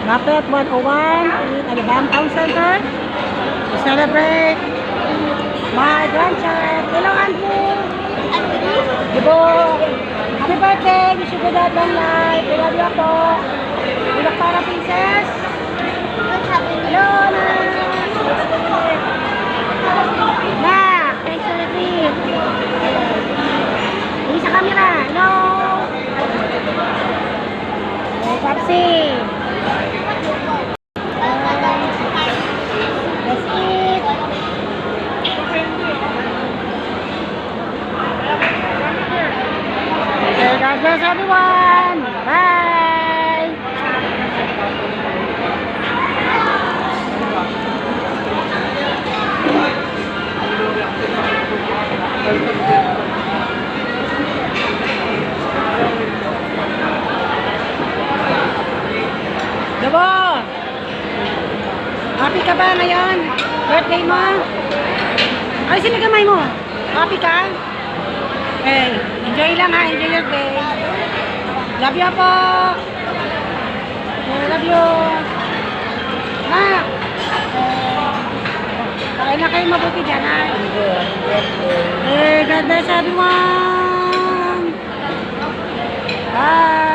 Mapet 101 in Alabang Town Center to celebrate my grandchild. Hello, Andrew. Dibo, happy birthday. Wish you good long life. I love you ako. Ilok para princess. Hello, na. Na, thanks for the treat. Hindi sa camera. Hello. Hey, Papsi. Let's eat. Okay, God bless everyone. Bye. Dabo! Happy ka ba ngayon? Birthday mo? Ay, sino gamay mo? Happy ka? Okay, enjoy lang ha. Enjoy your day. Love you po. Love you. Ha? Kain na kayo mabuti dyan ha. God bless everyone. Bye.